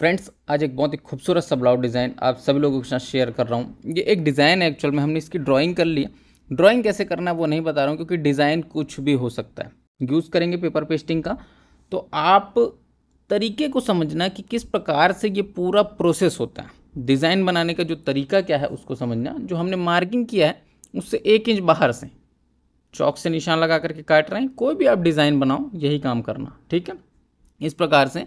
Friends, आज एक बहुत ही खूबसूरत सा ब्लाउज डिज़ाइन आप सभी लोगों के साथ शेयर कर रहा हूँ। ये एक डिज़ाइन है, एक्चुअल में हमने इसकी ड्राइंग कर ली है। ड्राइंग कैसे करना है वो नहीं बता रहा हूँ, क्योंकि डिज़ाइन कुछ भी हो सकता है। यूज़ करेंगे पेपर पेस्टिंग का, तो आप तरीके को समझना कि किस प्रकार से ये पूरा प्रोसेस होता है। डिज़ाइन बनाने का जो तरीका क्या है उसको समझना। जो हमने मार्किंग किया है उससे 1 इंच बाहर से चौक से निशान लगा करके काट रहे हैं। कोई भी आप डिज़ाइन बनाओ यही काम करना, ठीक है। इस प्रकार से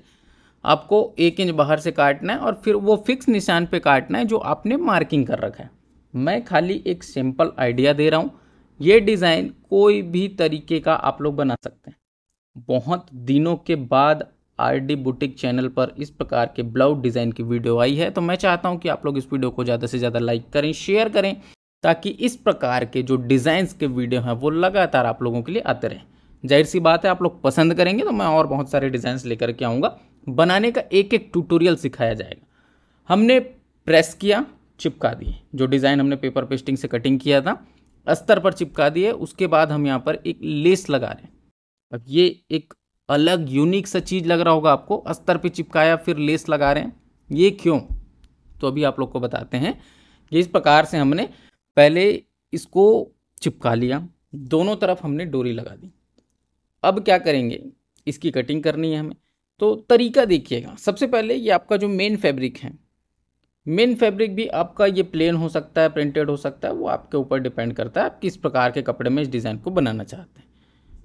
आपको 1 इंच बाहर से काटना है और फिर वो फिक्स निशान पे काटना है जो आपने मार्किंग कर रखा है। मैं खाली एक सिंपल आइडिया दे रहा हूँ। ये डिज़ाइन कोई भी तरीके का आप लोग बना सकते हैं। बहुत दिनों के बाद आरडी बुटीक चैनल पर इस प्रकार के ब्लाउज डिज़ाइन की वीडियो आई है, तो मैं चाहता हूँ कि आप लोग इस वीडियो को ज़्यादा से ज़्यादा लाइक करें, शेयर करें, ताकि इस प्रकार के जो डिज़ाइंस के वीडियो हैं वो लगातार आप लोगों के लिए आते रहें। जाहिर सी बात है, आप लोग पसंद करेंगे तो मैं और बहुत सारे डिज़ाइंस लेकर के आऊँगा। बनाने का एक एक ट्यूटोरियल सिखाया जाएगा। हमने प्रेस किया, चिपका दिए। जो डिज़ाइन हमने पेपर पेस्टिंग से कटिंग किया था अस्तर पर चिपका दिए। उसके बाद हम यहाँ पर एक लेस लगा रहे हैं। अब ये एक अलग यूनिक सा चीज़ लग रहा होगा आपको, अस्तर पे चिपकाया फिर लेस लगा रहे हैं, ये क्यों? तो अभी आप लोग को बताते हैं। कि इस प्रकार से हमने पहले इसको चिपका लिया, दोनों तरफ हमने डोरी लगा दी। अब क्या करेंगे, इसकी कटिंग करनी है हमें। तो तरीका देखिएगा। सबसे पहले ये आपका जो मेन फैब्रिक है, मेन फैब्रिक भी आपका ये प्लेन हो सकता है, प्रिंटेड हो सकता है, वो आपके ऊपर डिपेंड करता है आप किस प्रकार के कपड़े में इस डिज़ाइन को बनाना चाहते हैं।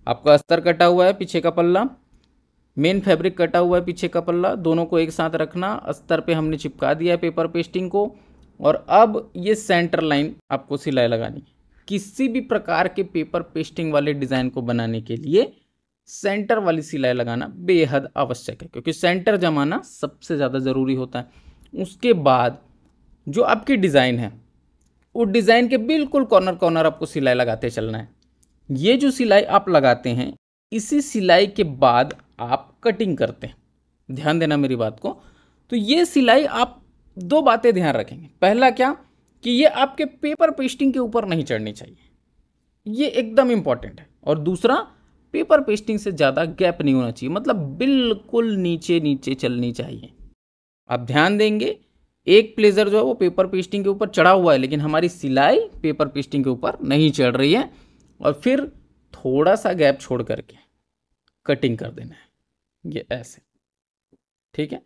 आपका अस्तर कटा हुआ है, पीछे का पल्ला, मेन फैब्रिक कटा हुआ है, पीछे का पल्ला, दोनों को एक साथ रखना। अस्तर पे हमने चिपका दिया है पेपर पेस्टिंग को, और अब ये सेंटर लाइन आपको सिलाई लगानी है। किसी भी प्रकार के पेपर पेस्टिंग वाले डिज़ाइन को बनाने के लिए सेंटर वाली सिलाई लगाना बेहद आवश्यक है, क्योंकि सेंटर जमाना सबसे ज़्यादा ज़रूरी होता है। उसके बाद जो आपकी डिज़ाइन है, उस डिज़ाइन के बिल्कुल कॉर्नर कॉर्नर आपको सिलाई लगाते चलना है। ये जो सिलाई आप लगाते हैं, इसी सिलाई के बाद आप कटिंग करते हैं। ध्यान देना मेरी बात को। तो ये सिलाई आप दो बातें ध्यान रखेंगे। पहला क्या, कि ये आपके पेपर पेस्टिंग के ऊपर नहीं चढ़नी चाहिए, ये एकदम इंपॉर्टेंट है। और दूसरा, पेपर पेस्टिंग से ज़्यादा गैप नहीं होना चाहिए, मतलब बिल्कुल नीचे नीचे चलनी चाहिए। आप ध्यान देंगे, एक प्लेजर जो है वो पेपर पेस्टिंग के ऊपर चढ़ा हुआ है, लेकिन हमारी सिलाई पेपर पेस्टिंग के ऊपर नहीं चढ़ रही है। और फिर थोड़ा सा गैप छोड़ करके कटिंग कर देना है, ये ऐसे, ठीक है।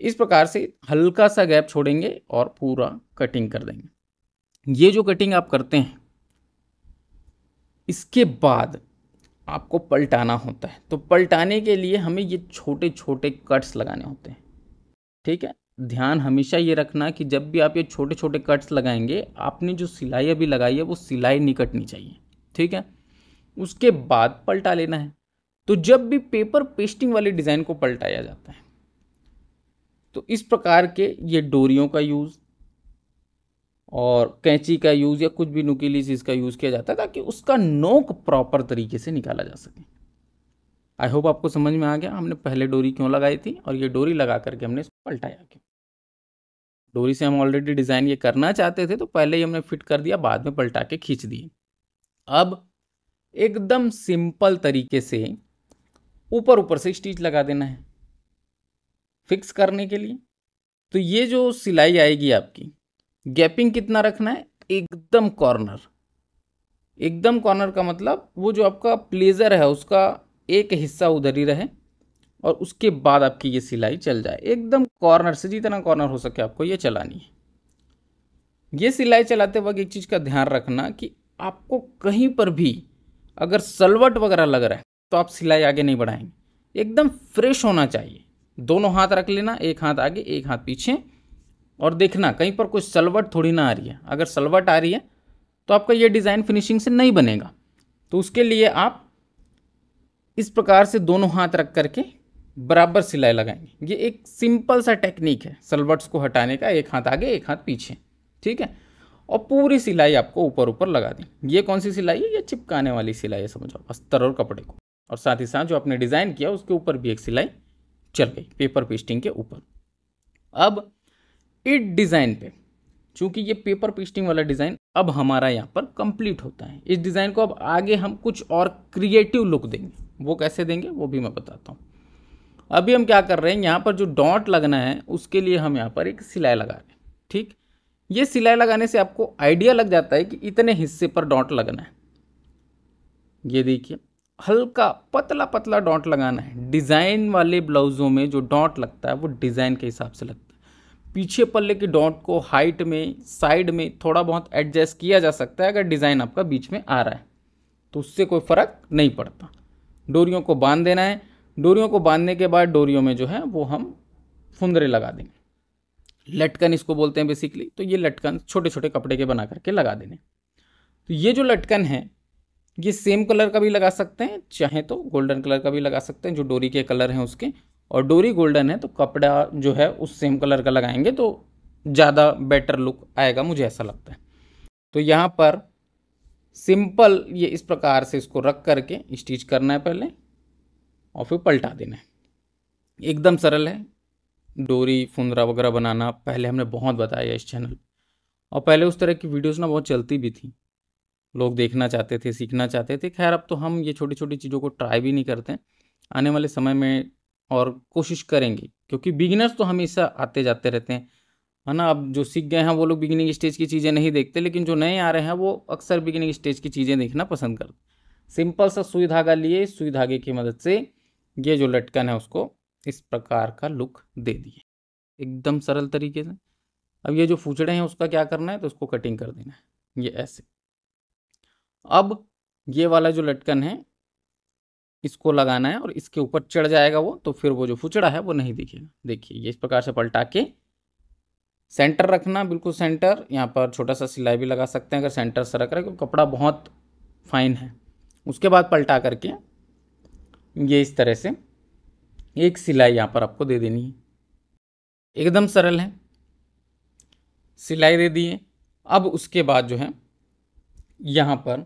इस प्रकार से हल्का सा गैप छोड़ेंगे और पूरा कटिंग कर देंगे। ये जो कटिंग आप करते हैं, इसके बाद आपको पलटाना होता है। तो पलटाने के लिए हमें ये छोटे छोटे कट्स लगाने होते हैं, ठीक है। ध्यान हमेशा ये रखना कि जब भी आप ये छोटे छोटे कट्स लगाएंगे, आपने जो सिलाई अभी लगाई है वो सिलाई नहीं कटनी चाहिए, ठीक है। उसके बाद पलटा लेना है। तो जब भी पेपर पेस्टिंग वाले डिज़ाइन को पलटाया जाता है, तो इस प्रकार के ये डोरियों का यूज़ और कैंची का यूज़ या कुछ भी नुकीली चीज़ का यूज़ किया जाता है, ताकि उसका नोक प्रॉपर तरीके से निकाला जा सके। आई होप आपको समझ में आ गया हमने पहले डोरी क्यों लगाई थी और ये डोरी लगा करके हमने इसको पलटाया क्यों। डोरी से हम ऑलरेडी डिज़ाइन ये करना चाहते थे, तो पहले ही हमने फिट कर दिया, बाद में पलटा के खींच दिए। अब एकदम सिंपल तरीके से ऊपर ऊपर से स्टिच लगा देना है फिक्स करने के लिए। तो ये जो सिलाई आएगी आपकी, गैपिंग कितना रखना है, एकदम कॉर्नर। एकदम कॉर्नर का मतलब वो जो आपका प्लेजर है उसका एक हिस्सा उधर ही रहे, और उसके बाद आपकी ये सिलाई चल जाए। एकदम कॉर्नर से, जितना कॉर्नर हो सके आपको ये चलानी है। ये सिलाई चलाते वक्त एक चीज़ का ध्यान रखना कि आपको कहीं पर भी अगर सलवट वगैरह लग रहा है तो आप सिलाई आगे नहीं बढ़ाएंगे। एकदम फ्रेश होना चाहिए। दोनों हाथ रख लेना, एक हाथ आगे एक हाथ पीछे, और देखना कहीं पर कोई सलवट थोड़ी ना आ रही है। अगर सलवट आ रही है तो आपका ये डिज़ाइन फिनिशिंग से नहीं बनेगा। तो उसके लिए आप इस प्रकार से दोनों हाथ रख करके बराबर सिलाई लगाएंगे। ये एक सिंपल सा टेक्निक है सलवट्स को हटाने का, एक हाथ आगे एक हाथ पीछे, ठीक है। और पूरी सिलाई आपको ऊपर ऊपर लगा दी। ये कौन सी सिलाई है, ये चिपकाने वाली सिलाई है, समझो, अस्तर और कपड़े को। और साथ ही साथ जो आपने डिज़ाइन किया उसके ऊपर भी एक सिलाई चल गई पेपर पेस्टिंग के ऊपर। अब इस डिज़ाइन पे, चूंकि ये पेपर पेस्टिंग वाला डिज़ाइन अब हमारा यहाँ पर कंप्लीट होता है, इस डिज़ाइन को अब आगे हम कुछ और क्रिएटिव लुक देंगे। वो कैसे देंगे वो भी मैं बताता हूँ। अभी हम क्या कर रहे हैं, यहाँ पर जो डॉट लगना है उसके लिए हम यहाँ पर एक सिलाई लगा रहे हैं। ठीक, ये सिलाई लगाने से आपको आइडिया लग जाता है कि इतने हिस्से पर डॉट लगना है। ये देखिए, हल्का पतला पतला डॉट लगाना है। डिज़ाइन वाले ब्लाउज़ों में जो डॉट लगता है वो डिज़ाइन के हिसाब से लगता है। पीछे पल्ले की डॉट को हाइट में, साइड में थोड़ा बहुत एडजस्ट किया जा सकता है अगर डिज़ाइन आपका बीच में आ रहा है, तो उससे कोई फ़र्क नहीं पड़ता। डोरियों को बांध देना है। डोरियों को बांधने के बाद डोरियों में जो है वो हम फुंदरे लगा देंगे। लटकन इसको बोलते हैं बेसिकली। तो ये लटकन छोटे छोटे कपड़े के बना करके लगा देने। तो ये जो लटकन है ये सेम कलर का भी लगा सकते हैं, चाहे तो गोल्डन कलर का भी लगा सकते हैं, जो डोरी के कलर हैं उसके। और डोरी गोल्डन है तो कपड़ा जो है उस सेम कलर का लगाएंगे तो ज़्यादा बेटर लुक आएगा, मुझे ऐसा लगता है। तो यहाँ पर सिंपल ये इस प्रकार से इसको रख करके स्टिच करना है पहले और फिर पलटा देना है। एकदम सरल है। डोरी फुंदरा वगैरह बनाना पहले हमने बहुत बताया इस चैनल, और पहले उस तरह की वीडियोस ना बहुत चलती भी थी, लोग देखना चाहते थे, सीखना चाहते थे। खैर अब तो हम ये छोटी छोटी चीज़ों को ट्राई भी नहीं करते, आने वाले समय में और कोशिश करेंगे, क्योंकि बिगिनर्स तो हमेशा आते जाते रहते हैं, है ना। अब जो सीख गए हैं वो लोग बिगिनिंग स्टेज की चीज़ें नहीं देखते, लेकिन जो नए आ रहे हैं वो अक्सर बिगिनिंग स्टेज की चीज़ें देखना पसंद करते। सिंपल सा सुई धागा लिए, सुई धागे की मदद से ये जो लटकन है उसको इस प्रकार का लुक दे दिए, एकदम सरल तरीके से। अब ये जो फूचड़े हैं उसका क्या करना है, तो उसको कटिंग कर देना है, ये ऐसे। अब ये वाला जो लटकन है इसको लगाना है और इसके ऊपर चढ़ जाएगा वो, तो फिर वो जो फुचड़ा है वो नहीं दिखेगा। देखिए ये इस प्रकार से पलटा के सेंटर रखना, बिल्कुल सेंटर। यहाँ पर छोटा सा सिलाई भी लगा सकते हैं अगर सेंटर सरक रहा है, क्योंकि कपड़ा बहुत फाइन है। उसके बाद पलटा करके ये इस तरह से एक सिलाई यहाँ पर आपको दे देनी है। एकदम सरल है, सिलाई दे दिए। अब उसके बाद जो है यहाँ पर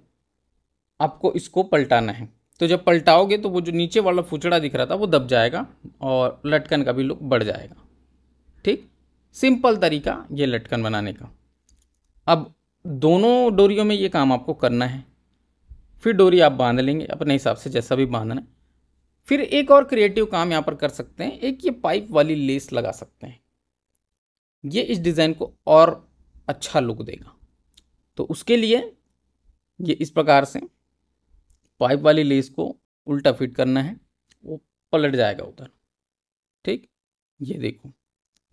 आपको इसको पलटाना है। तो जब पलटाओगे तो वो जो नीचे वाला फुचड़ा दिख रहा था वो दब जाएगा और लटकन का भी लुक बढ़ जाएगा। ठीक, सिंपल तरीका ये लटकन बनाने का। अब दोनों डोरियों में ये काम आपको करना है। फिर डोरी आप बांध लेंगे अपने हिसाब से, जैसा भी बांधना है। फिर एक और क्रिएटिव काम यहाँ पर कर सकते हैं, एक ये पाइप वाली लेस लगा सकते हैं। ये इस डिज़ाइन को और अच्छा लुक देगा। तो उसके लिए ये इस प्रकार से पाइप वाली लेस को उल्टा फिट करना है, वो पलट जाएगा उधर। ठीक, ये देखो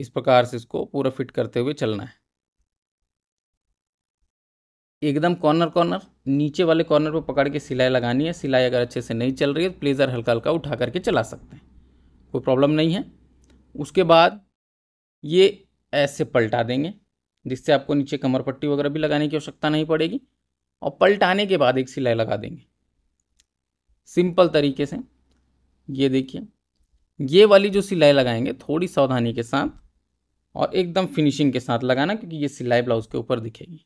इस प्रकार से इसको पूरा फिट करते हुए चलना है। एकदम कॉर्नर कॉर्नर, नीचे वाले कॉर्नर पे पकड़ के सिलाई लगानी है। सिलाई अगर अच्छे से नहीं चल रही है तो प्लेजर हल्का हल्का उठा करके चला सकते हैं, कोई प्रॉब्लम नहीं है। उसके बाद ये ऐसे पलटा देंगे, जिससे आपको नीचे कमर पट्टी वगैरह भी लगाने की आवश्यकता नहीं पड़ेगी। और पलटाने के बाद एक सिलाई लगा देंगे सिंपल तरीके से। ये देखिए, ये वाली जो सिलाई लगाएंगे थोड़ी सावधानी के साथ और एकदम फिनिशिंग के साथ लगाना, क्योंकि ये सिलाई ब्लाउज के ऊपर दिखेगी।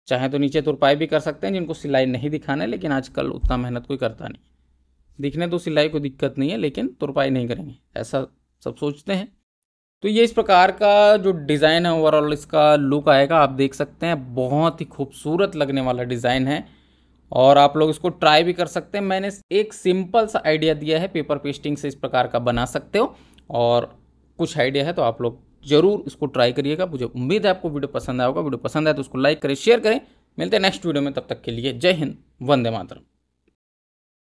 चाहे तो नीचे तुरपाई भी कर सकते हैं जिनको सिलाई नहीं दिखाना है, लेकिन आजकल उतना मेहनत कोई करता नहीं। दिखने तो सिलाई कोई दिक्कत नहीं है, लेकिन तुरपाई नहीं करेंगे ऐसा सब सोचते हैं। तो ये इस प्रकार का जो डिज़ाइन है ओवरऑल इसका लुक आएगा, आप देख सकते हैं। बहुत ही खूबसूरत लगने वाला डिज़ाइन है और आप लोग इसको ट्राई भी कर सकते हैं। मैंने एक सिंपल सा आइडिया दिया है, पेपर पेस्टिंग से इस प्रकार का बना सकते हो। और कुछ आइडिया है तो आप लोग जरूर इसको ट्राई करिएगा। मुझे उम्मीद है आपको वीडियो पसंद आया होगा। वीडियो पसंद आए तो उसको लाइक करें, शेयर करें। मिलते हैं नेक्स्ट वीडियो में, तब तक के लिए जय हिंद, वंदे मातरम।